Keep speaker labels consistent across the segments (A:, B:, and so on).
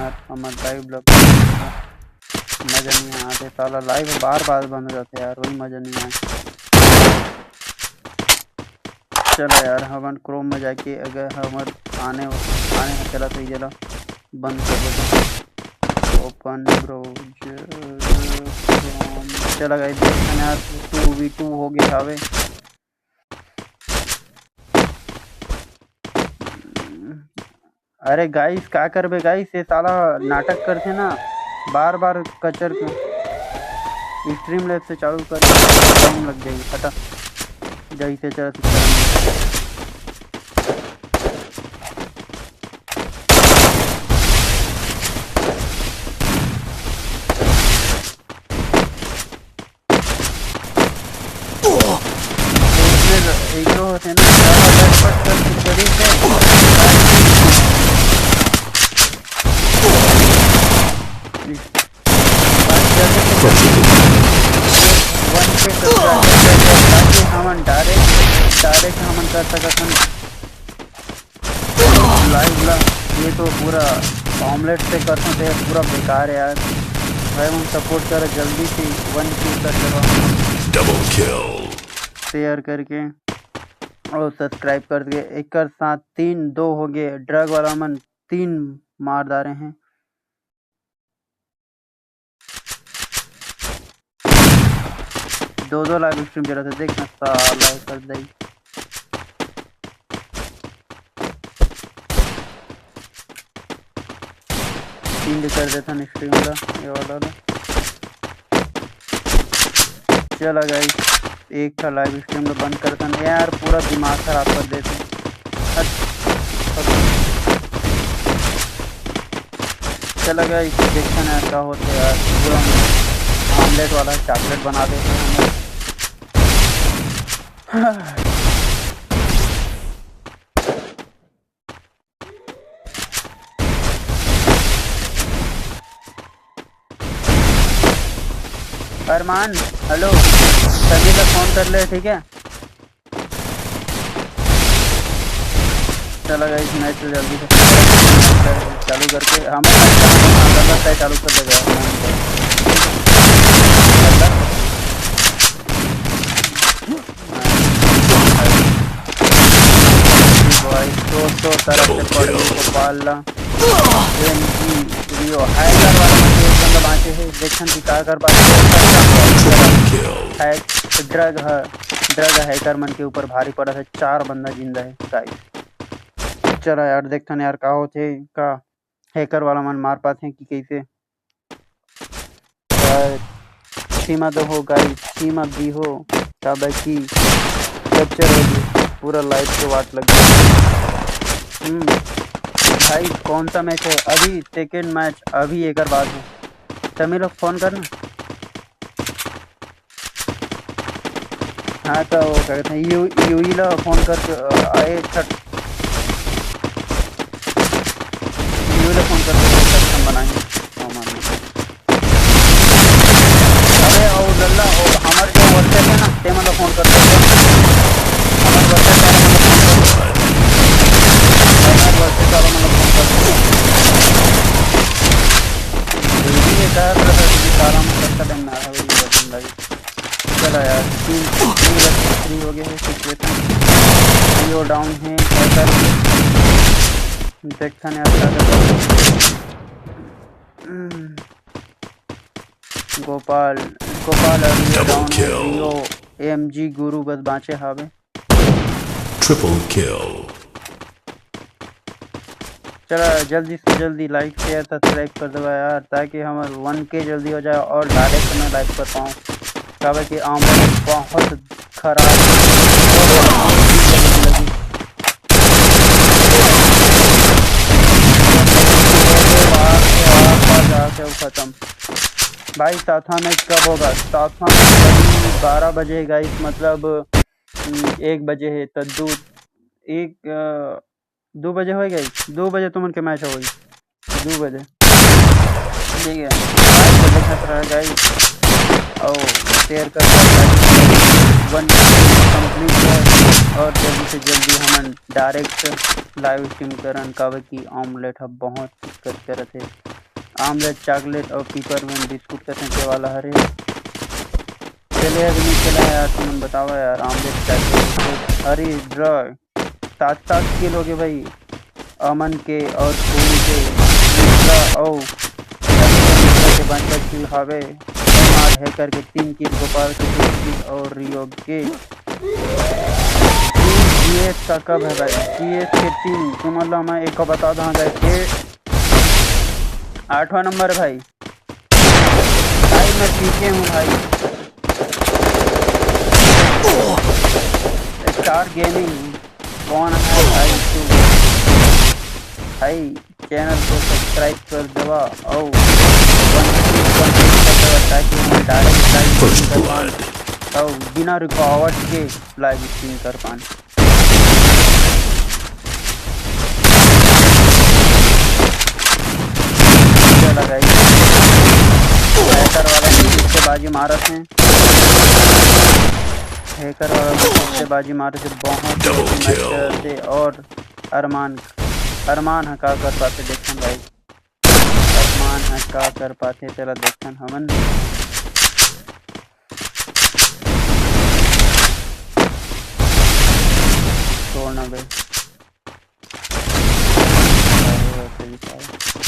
A: यार हमार live blog मजा नहीं आते साला लाइव बार बार बंद हो जाते यार वही मजा नहीं आए। चलो यार हमन क्रोम में जाके अगर हमर आने आने में चला तो ये जला बंद कर देता ओपन ब्राउज़र क्रोम। चला गाइस देखते यार 2v2 हो गया हवे। अरे गाइस क्या करबे गाइस ये साला नाटक करते ना बार बार कचर के स्ट्रीम लैब से चालू कर टाइम लग जाएगी हटा जैसे चला एक जो होते ना हमन डायरेक्ट हमन कर सकत लाइव ला। ये तो पूरा ऑमलेट से कर सकते हैं पूरा बेकार है यार भाई। हम सपोर्ट कर जल्दी से 1 किल कर देगा डबल किल शेयर करके और सब्सक्राइब कर के एक कर साथ 3-2 हो गए। ड्रग वाला मन 3 मार डाले हैं। दो लाइव स्ट्रीम चला था देखना साला कर दई तीन कर देता स्ट्रीम का ये वाला चला गाइस एक था लाइव स्ट्रीम में बंद करता नहीं यार पूरा दिमाग खराब कर देते। चला गाइस देखते ना क्या होता है यार पूरा ऑमलेट वाला चॉकलेट बना देते हैं। अरमान हेलो सभी का फोन कर ले ठीक है। चला गाइस मैच जल्दी से चालू करके हमारा चालू कर देगा। दोस्तों तरफ से पढ़ो को पालना रियो हैकर वाला एक बंदा बांचे है देखन की का कर बात है ड्रग हैकर मन के ऊपर भारी पड़ा है 4 बंदा जिंदा है गाइस। चला यार देखते यार का होते का हैकर वाला मन मार पाते हैं कि कैसे सीमा दो हो गाइस सीमा दी हो तब की कैप्चर होगी पूरा लाइव के वाट लग गया। भाई कौन सा मैच है अभी सेकेंड मैच अभी एक बाद है तभी लोग फोन करना। हाँ तो वो क्या कहते हैं यू ला फोन करके आए यू ला फोन करके बनाएंगे अरे और लल्ला हमारे जो व्हाट्सएप है ना ते मतलब फोन करते चला यार 3 हो गए हैं सिचुएशन डाउन है देखा गोपाल डाउन है एमजी गुरु बस बाँचे हावे ट्रिपल किल। चला जल्दी से जल्दी लाइक शेयर सब्सक्राइब कर दो यार ताकि हमारे 1K जल्दी हो जाए और डायरेक्ट मैं लाइव कर पाऊँ कब कि ऑमलेट बहुत खराब खत्म। भाई साथा मैच कब होगा साथा मैच 12 बजे गाइस मतलब 1 बजे है तो 2 बजे हो गई 2 बजे तुम उनके मैच हो गई 2 बजे ठीक है गाइस और शेयर कर 1 कंप्लीट है और जल्दी से जल्दी हम डायरेक्ट लाइव स्ट्रीम करन कावे की ऑमलेट बहुत दिक्कत करते आमलेट चॉकलेट और पेपरमिंट बिस्कुट का सेंटे वाला हरे चले अभी नहीं चला यार तुम बताओ यार। आमलेट चॉकलेट हरी ड्रग 7 किलो के भाई अमन के और सोनी के और के 5 किल हावे मार है करके 3 किल गोपाल के 2 किल और रियोग के जीएस का कब है भाई। जीएस के 3 तुम अल्लाह मैं एक को बता दूँ गए 8वां नंबर भाई। भाई मैं पीछे हूँ भाई। स्टार गेमिंग कौन है भाई तू भाई चैनल को सब्सक्राइब कर दवा और डायरेक्ट और बिना रुकावट के लाइव स्ट्रीम कर पाए। हैकर वाला से बाजी मारा थे हैकर वाला से बाजी मारे थे बहुत थे और अरमान है का कर पाते देखन भाई। अरमान है का कर पाते तेरा देखन हमन छोड़ना भाई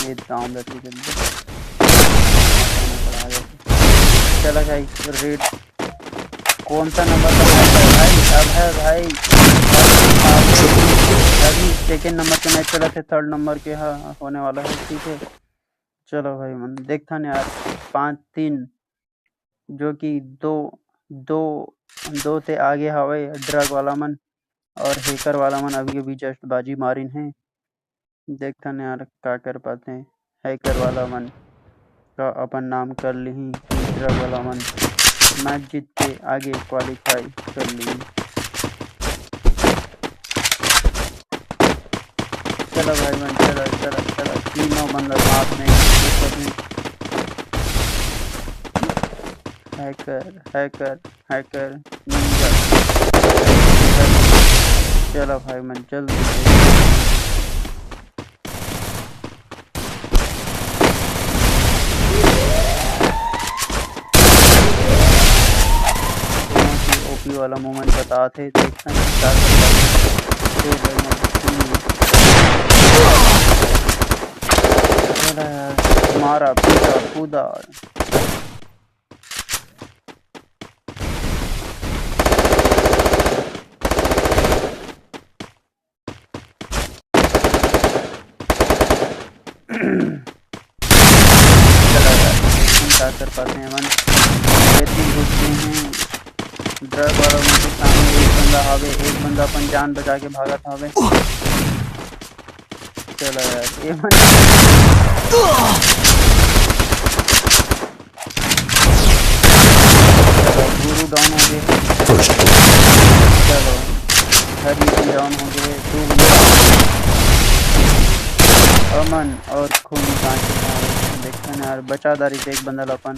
A: ये दाम लगी जल्दी चला भाई। रेड कौन सा नंबर का भाई अब है भाई अभी सेकेंड नंबर के मैच चला थे 3rd नंबर के हाँ होने वाला है ठीक है। चलो भाई मन देखता नहीं यार 5-3 जो कि दो से आगे हवे ड्रग वाला मन और हैकर वाला मन अभी अभी जस्ट बाजी मारिन है। देखता नहीं यार क्या कर पाते हैं। हैकर वाला मन का अपन नाम कर ली ड्रग वाला मन मैच जीत के आगे क्वालिफाई कर ली। चलो भाई मन चलो तीनों बंदा साथ में हैकर चलो भाई मन जल्दी ओपी वाला मोमेंट बताते देखते हैं मारा पीटा कूदा क्या कर पाते हैं मन घुसते हैं ड्रग वालों के सामने एक बंदा हावे एक बंदा अपन जान बचा के भागा था हवे। चलो यार ये गुरु डाउन हो गए। चलो हरी डाउन हो गए 2 अमन और खूनी देखते हैं यार बचादारी से एक बंदा अपन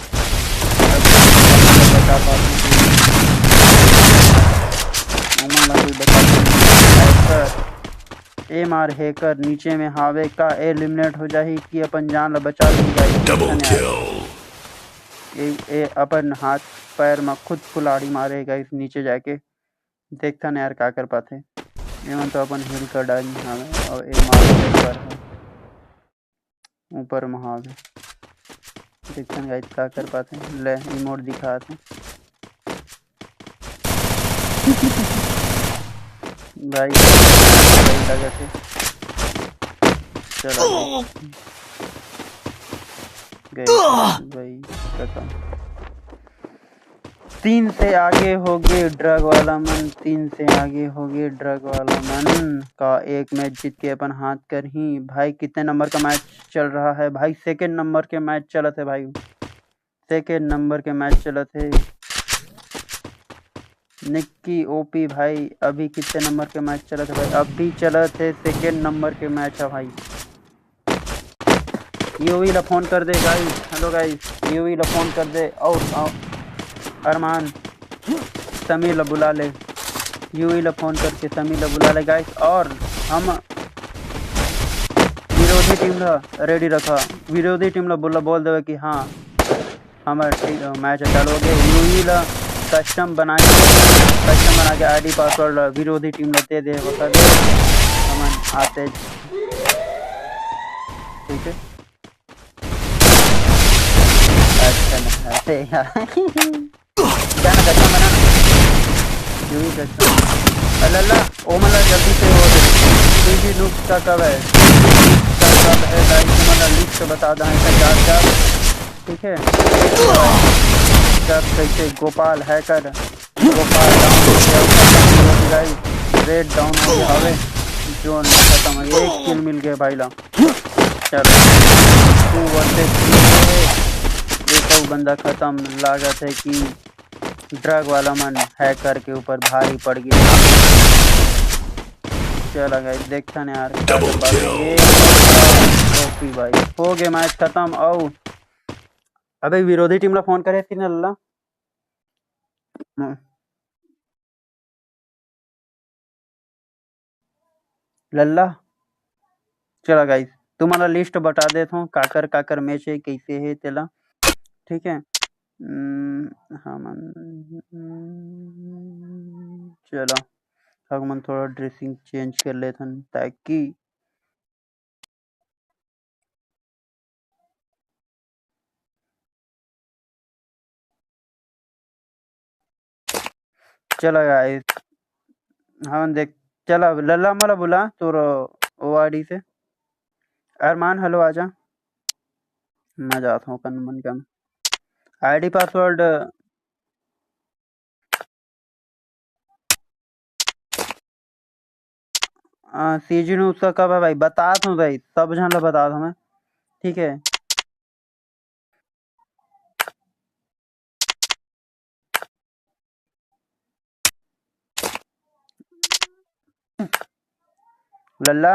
A: बचा पाते एम आर हैकर नीचे में हावे का एलिमिनेट हो जाही कि अपन जान ला बचा ए अपन हाथ पैर में खुद कुल्हाड़ी मारेगा इस नीचे जाके। देखता नहीं यार क्या कर पाते एमन तो अपन हिल कर डाली हावे और एम आर हैकर ऊपर में हावे। देखते हैं गाइस क्या कर पाते ले इमोट दिखाते भाई लगा थे। चलो गए भाई खत्म 3 से आगे हो गए ड्रग वाला मन 3 से आगे हो गए ड्रग वाला मन का एक मैच जीत के अपन हाथ कर ही भाई। कितने नंबर का मैच चल रहा है भाई। 2nd नंबर के मैच चला थे भाई 2nd नंबर के मैच चला थे निक्की ओपी भाई। अभी कितने नंबर के मैच चला था भाई अभी चला थे 2nd नंबर के मैच है भाई। यूवी ला फोन कर दे गाइस। हेलो गाइस यूवी ला फोन कर दे और अरमान समीर ला बुला ले यूवी ला फोन करके समीर ला बुला ले गाइस। और हम 0 विरोधी टीम ला रेडी रखा, विरोधी टीम ला बोल देवे कि हाँ हमारा मैच चालू हो गया। यूई ला कस्टम बना के आईडी पासवर्ड विरोधी टीम ला दे बता दे हम आते। ठीक है अच्छा ना ऐसे यार क्या ना कस्टम बनाना यूई कस्टम अल्लाह ओ मला जल्दी से हो टीवी नुक का कब है गाइस तुम्हारा लिस्ट बता दें क्या ठीक है। सब कैसे Gopal hacker Gopal down guys red down हो गया हवे जोन खत्म है, एक किल मिल गया भाई ला। चलो 2 वर्सेस 3 एक बंदा खत्म। लागत है कि ड्रग वाला मन हैकर के ऊपर भारी पड़ गया। चला गाइस देखता नहीं यार ओपी भाई हो गया मैच खत्म। आओ अबे विरोधी टीम ला फोन करे थी ना लल्ला लल्ला। चला गाइस तुम्हारा लिस्ट बता देता हूँ काकर मैच है कैसे है तेला ठीक है। हम चलो हम थोड़ा ड्रेसिंग चेंज कर लेते हैं ताकि चला गाइस हाँ देख चला लल्ला मला बुला तो ओआरडी से अरमान हेलो आजा मैं जाता हूँ अपन मन का आईडी पासवर्ड सीजन उसका कब है भाई बता दूँ भाई सब जन बता दूँ मैं ठीक है। लल्ला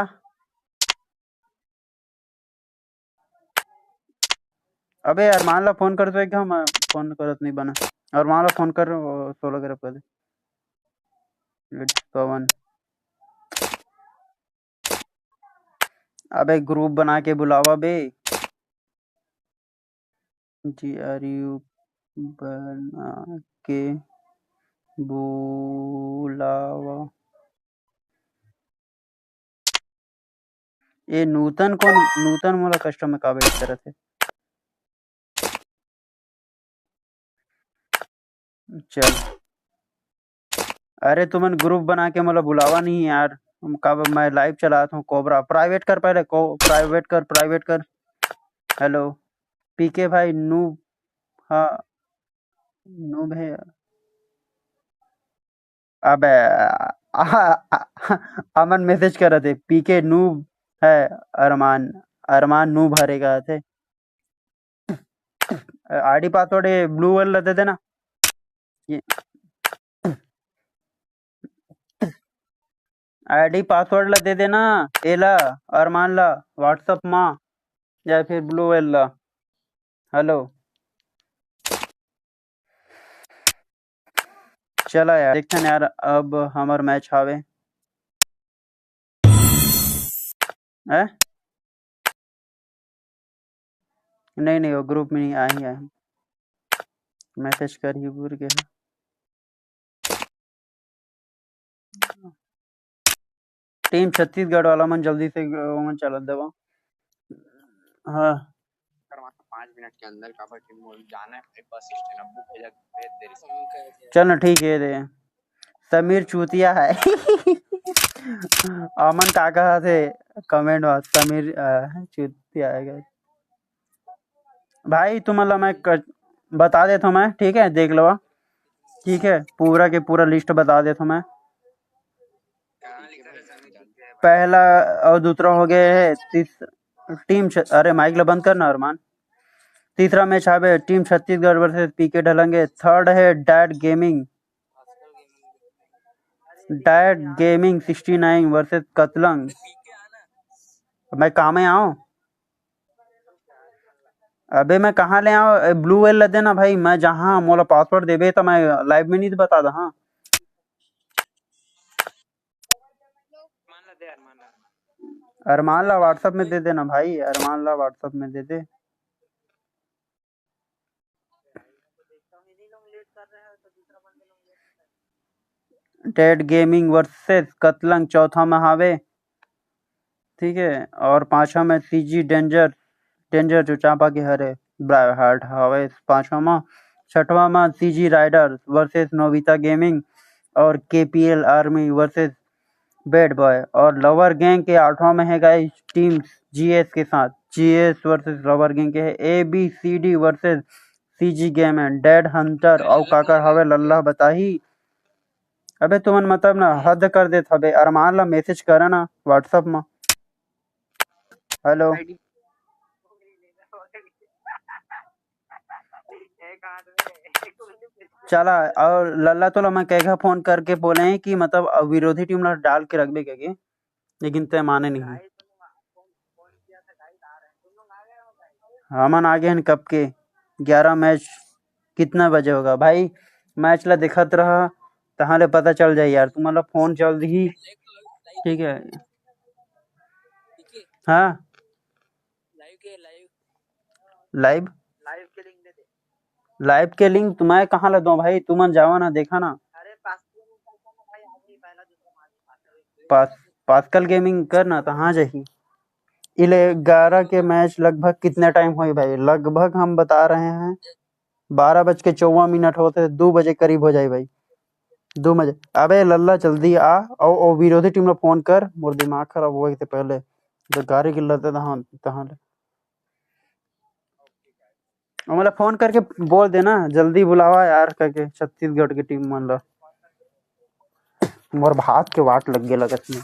A: अबे यार मान ला फोन कर क्या मैं फोन करत नहीं बना और मान ला फोन कर 16 कर पहले पवन अबे ग्रुप बना के बुलावा बे GRU बना के बुलावा। ये नूतन वाला कस्टमर का इस तरह से चल अरे तुमन ग्रुप बना के मतलब बुलावा नहीं यार कब मैं लाइव चलाता हूँ कोबरा प्राइवेट कर पहले प्राइवेट कर हेलो पीके भाई नूब हाँ नूब है अबे अमन मैसेज कर रहे थे पीके नूब है अरमान नूब हरेगा थे आईडी पासवर्ड ब्लू वाला दे देना ये आईडी पासवर्ड ला दे देना एला अरमान ला व्हाट्सएप मा या फिर ब्लू वेल ला हेलो चला यार देखते यार अब हमार मैच हावे है नहीं वो ग्रुप में नहीं आई मैसेज कर ही भूल गया टीम छत्तीसगढ़ वाला मन जल्दी से मन चला देवा हाँ 5 मिनट के अंदर का टीम जाना है बस स्टैंड बुक हो जाए चल ठीक है दे समीर चूतिया है अमन काका थे कमेंट में समीर चूतिया है भाई तुम्हारा मैं बता देता हूँ मैं ठीक है देख लो ठीक है पूरा के पूरा लिस्ट बता देता हूँ मैं पहला और दूसरा हो गया है टीम अरे माइक ला बंद करना अरमान तीसरा मैच है टीम छत्तीसगढ़ वर्सेस पीके ढलेंगे थर्ड है डैड गेमिंग 69 वर्सेस कतलंग मैं कहाँ में आऊँ अबे मैं कहाँ ले आऊँ ब्लू वेल ले देना भाई मैं जहाँ मोला पासवर्ड देबे तो मैं लाइव में नहीं बता दा हाँ अरमान ला व्हाट्सएप में दे देना भाई, अरमान ला व्हाट्सएप में दे दे। डेड गेमिंग वर्सेस कतलंग चौथा में हावे, ठीक है। और पांचवा में सीजी डेंजर डेंजर जो चांपा के हरे हार्ट हावे पांचवा में। छठवा में CG rider versus Nobita gaming और KPL army versus bad boy. और लवर गैंग के आठवां में है गाइस टीम जीएस के साथ, जीएस वर्सेस लवर गैंग के है A B C D versus C G game and dead hunter और काकर हवे लल्ला बताही। अबे तुमन मतलब ना हद कर दे थबे, अरमान ला मैसेज करा ना व्हाट्सएप में। हेलो चला और लल्ला तो मैं कहेगा फोन करके बोले हैं कि मतलब विरोधी टीम ला डाल के रख बे के, लेकिन तय माने नहीं। हमन आगे हैं कब के 11 मैच कितना बजे होगा भाई, मैच ला दिखत रहा तहाँ ले पता चल जाए यार, तुम मतलब फोन जल्द ही, ठीक है। हाँ लाइव लाइव के लिंक तुम्हें कहाँ ला दूं भाई, तुमन जावा ना देखा ना। पास्कल गेमिंग करना तहाँ जही इले 11 के मैच लगभग कितने टाइम हुई भाई, लगभग हम बता रहे हैं 12:54 होते 2 बजे करीब हो जाए भाई, 2 बजे। अबे लल्ला जल्दी आ और विरोधी टीम ला फोन कर, मोर दिमाग खराब हुए से पहले तो गाड़ी की लते तहाँ तहाँ मतलब फोन करके बोल देना जल्दी बुलावा यार करके छत्तीसगढ़ की टीम मन ला, मोर भात के वाट लग गया लगत में।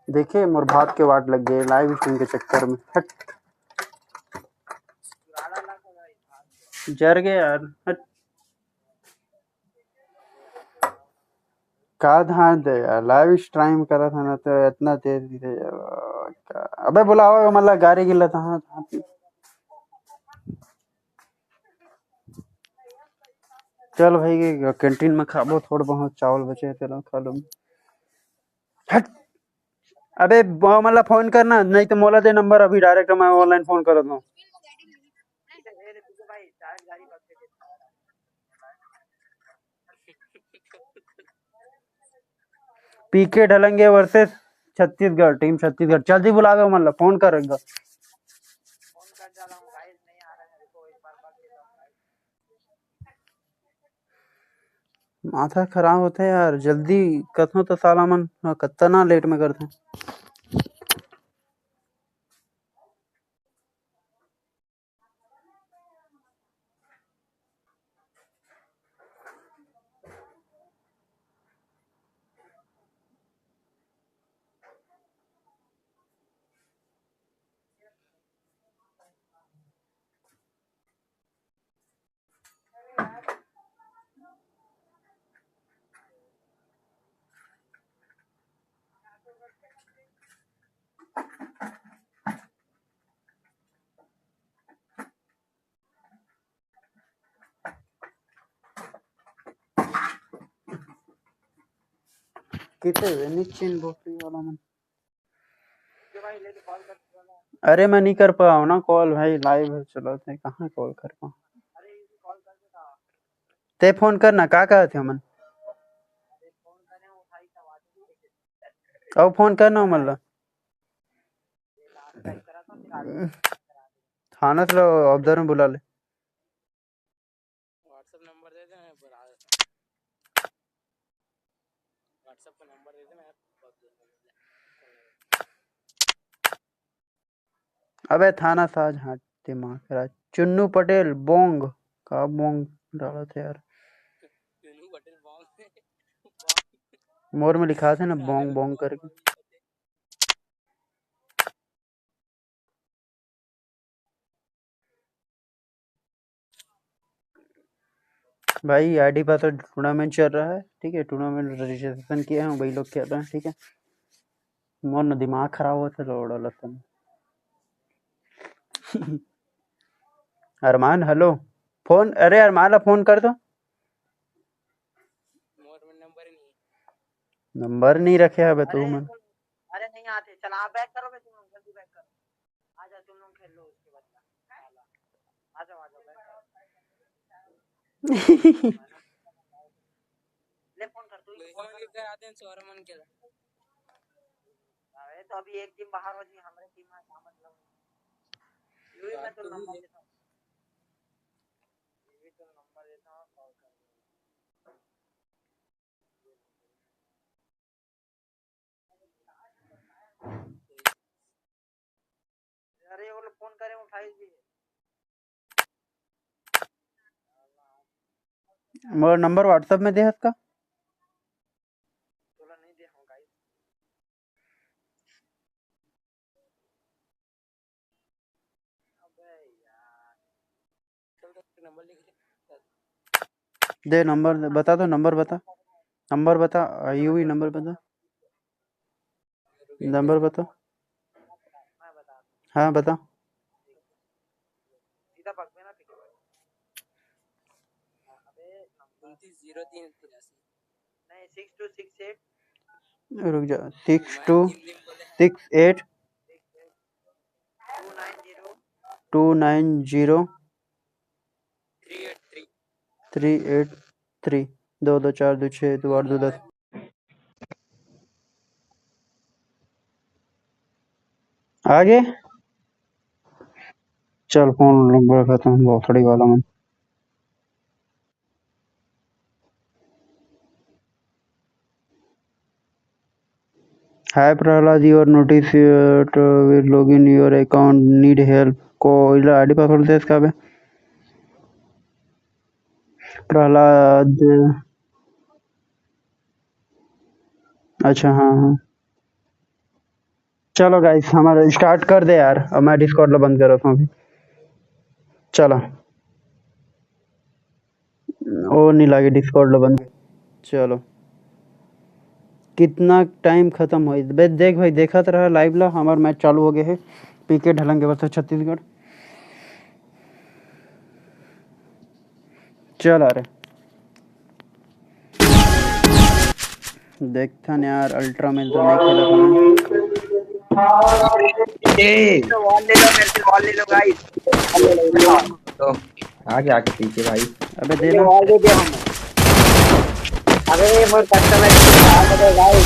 A: देखिए मोर भात के वाट लग गए लाइव स्ट्रीम के चक्कर में, हट जर गए यार, हट का ध्यान दे यार, लाइव स्ट्रीम करा था ना तो इतना तेज थे यार। अबे बुलाओ मतलब गाड़ी गिला था। चल भाई कैंटीन में खाबो, थोड़ा बहुत चावल बचे चलो खा लो। हट अबे मतलब फोन करना नहीं तो मोला दे नंबर, अभी डायरेक्ट मैं ऑनलाइन फोन कर दूं। पीके ढलंगे वर्सेस छत्तीसगढ़, टीम छत्तीसगढ़ जल्दी बुलावे मतलब फोन करेगा। माथा खराब होता है यार, जल्दी कथो तो साला मन कितना लेट में करते। कितने निश्चिन बोतली वाला मन, अरे मैं नहीं कर पाऊँ ना कॉल भाई, लाइव है चलो थे कहाँ कॉल कर पाऊँ। ते फोन करना का कहते हमन, और फोन करना मतलब थाना से ऑब्जर्व में बुला ले। व्हाट्सएप नंबर दे दे, व्हाट्सएप का नंबर दे दे मैं। अबे थाना साज हाँ दिमाग खराब, चुन्नू पटेल बोंग का बोंग डाला था यार, चुन्नू पटेल बोंग मोर में लिखा था ना बोंग बोंग करके। भाई आईडी पर तो टूर्नामेंट चल रहा है, ठीक है, टूर्नामेंट रजिस्ट्रेशन किए हैं वही लोग खेल रहे हैं, ठीक है। मोर ना दिमाग खराब हुआ था रोड वाला अरमान हेलो फोन, अरे अरमान ला फोन कर दो। नंबर नहीं रखे है बे तू मन।
B: अरे नहीं आते, चल आप बैक करो, तुम लोग जल्दी बैक करो, आजा तुम लोग खेल लो उसके बाद। आ जाओ बैक करो। ले फोन कर तू इधर आते हैं सोरमन के। अरे तो अभी एक टीम बाहर हो जी, हमारी टीम में क्या मतलब। यूवी में तो नंबर देता हूं, यूवी तो नंबर देता हूं, कॉल कर। अरे वो लोग फोन करे उठाई दीजिए।
A: मोर नंबर व्हाट्सएप में दे इसका।
B: तोला नहीं दे हूं गाइस। अबे यार चल तो नंबर लिख
A: दे नंबर बता, तो नंबर बता, नंबर बता, यूवी नंबर बता, नंबर बता। हाँ बता।
B: सीधा पक में ना पीछे। अबे 290383 नहीं 6268
A: रुक जा, 6268 290 383 2 2 4 2 6 2 8 2 10। आगे चल फोन नंबर रखा हूँ भोसड़ी वाला मैं। Hi Prahlad, your notice will log in your account, need help को इला आईडी पासवर्ड दे इसका बे प्रहलाद। अच्छा हाँ हाँ चलो गाइस हमारा स्टार्ट कर दे यार, अब मैं डिस्कॉर्ड ला बंद कर रहा हूँ अभी। चलो ओ नहीं लगे डिस्कॉर्ड ला बंद। चलो कितना टाइम खत्म हो बे, देख भाई देखा तो रहा लाइव ला हमारा मैच चालू हो गया है पीके ढलंग के वर्सेस छत्तीसगढ़। चल आ रहे देखता नहीं यार, अल्ट्रा में तो नहीं खेला था
B: तो वॉल ले लो, मेरे से वॉल ले लो गाइस।
C: तो आ जाके पीछे भाई।
A: अबे देना
B: वॉल दे दिया हमने। अबे वो कस्टमर गाइस